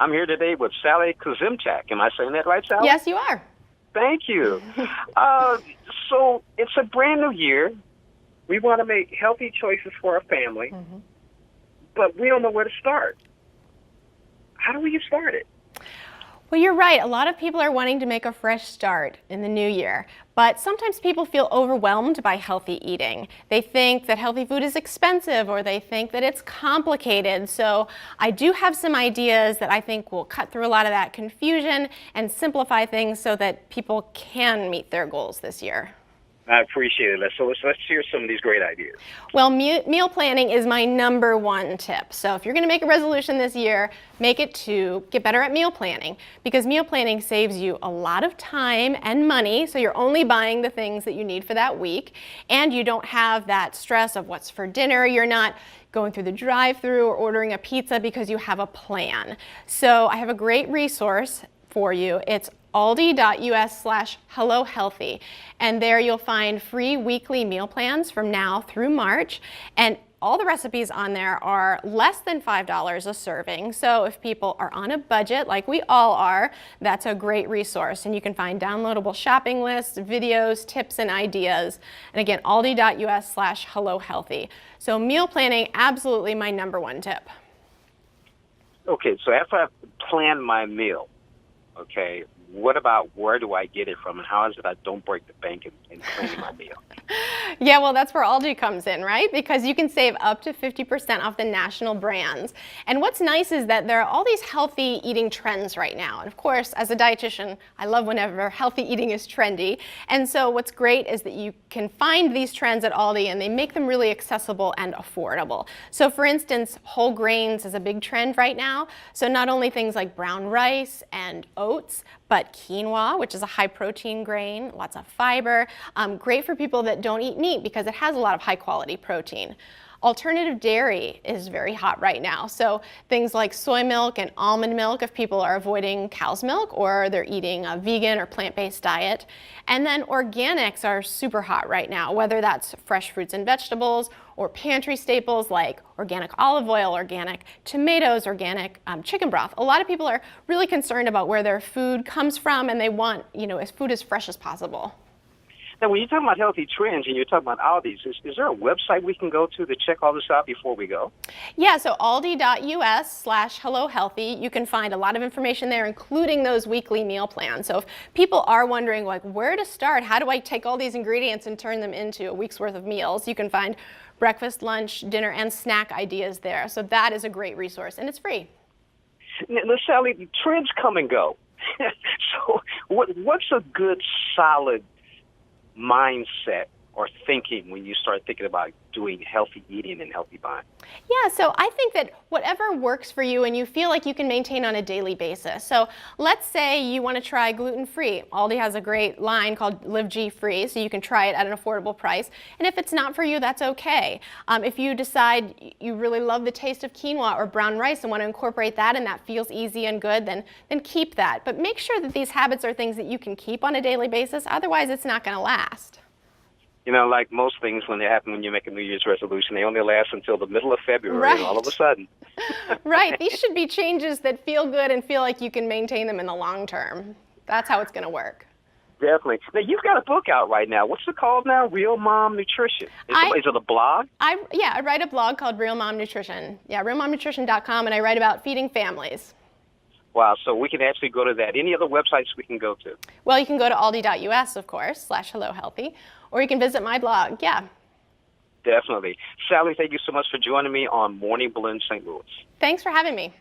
I'm here today with Sally Kazimchak. Am I saying that right, Sally? Yes, you are. Thank you. So it's a brand new year. We want to make healthy choices for our family, but we don't know where to start. How do we get started? Well, you're right. A lot of people are wanting to make a fresh start in the new year, but sometimes people feel overwhelmed by healthy eating. They think that healthy food is expensive, or they think that it's complicated. So I do have some ideas that I think will cut through a lot of that confusion and simplify things so that people can meet their goals this year. I appreciate it. So let's hear some of these great ideas. Well, meal planning is my #1 tip. So if you're going to make a resolution this year, make it to get better at meal planning, because meal planning saves you a lot of time and money. So you're only buying the things that you need for that week, and you don't have that stress of what's for dinner. You're not going through the drive-thru or ordering a pizza because you have a plan. So I have a great resource for you. It's aldi.us/hellohealthy, and there you'll find free weekly meal plans from now through March, and all the recipes on there are less than $5 a serving. So if people are on a budget, like we all are, that's a great resource, and you can find downloadable shopping lists, videos, tips, and ideas. And again, aldi.us/hellohealthy. So meal planning, absolutely my #1 tip. Okay, so after I plan my meal, okay, what about where do I get it from, and how is it I don't break the bank in planning my meal? Yeah, well, that's where Aldi comes in, right? Because you can save up to 50% off the national brands. And what's nice is that there are all these healthy eating trends right now. And of course, as a dietitian, I love whenever healthy eating is trendy. And so what's great is that you can find these trends at Aldi, and they make them really accessible and affordable. So for instance, whole grains is a big trend right now. So not only things like brown rice and oats, but quinoa, which is a high protein grain, lots of fiber, great for people that don't eat meat because it has a lot of high quality protein. Alternative dairy is very hot right now. So things like soy milk and almond milk if people are avoiding cow's milk or they're eating a vegan or plant-based diet. And then organics are super hot right now, whether that's fresh fruits and vegetables or pantry staples like organic olive oil, organic tomatoes, organic chicken broth. A lot of people are really concerned about where their food comes from, and they want, food as fresh as possible. Now, when you're talking about healthy trends and you're talking about Aldi's, is there a website we can go to check all this out before we go? Yeah, so aldi.us/hellohealthy. You can find a lot of information there, including those weekly meal plans. So if people are wondering, like, where to start, how do I take all these ingredients and turn them into a week's worth of meals, you can find breakfast, lunch, dinner, and snack ideas there. So that is a great resource, and it's free. Now, Sally, trends come and go. So what's a good, solid mindset or thinking when you start thinking about doing healthy eating and healthy buying? Yeah, so I think that whatever works for you and you feel like you can maintain on a daily basis. So let's say you want to try gluten-free. Aldi has a great line called Live G-Free, so you can try it at an affordable price. And if it's not for you, that's okay. If you decide you really love the taste of quinoa or brown rice and want to incorporate that and that feels easy and good, then keep that. But make sure that these habits are things that you can keep on a daily basis, otherwise it's not going to last. Like most things when they happen when you make a New Year's resolution, they only last until the middle of February, right. And all of a sudden. Right. These should be changes that feel good and feel like you can maintain them in the long term. That's how it's going to work. Definitely. Now, you've got a book out right now. What's it called now? Real Mom Nutrition. Is it a blog? I write a blog called Real Mom Nutrition. Yeah, realmomnutrition.com, and I write about feeding families. Wow, so we can actually go to that. Any other websites we can go to? Well, you can go to aldi.us, of course, /hellohealthy, or you can visit my blog, yeah. Definitely. Sally, thank you so much for joining me on Morning Blend St. Louis. Thanks for having me.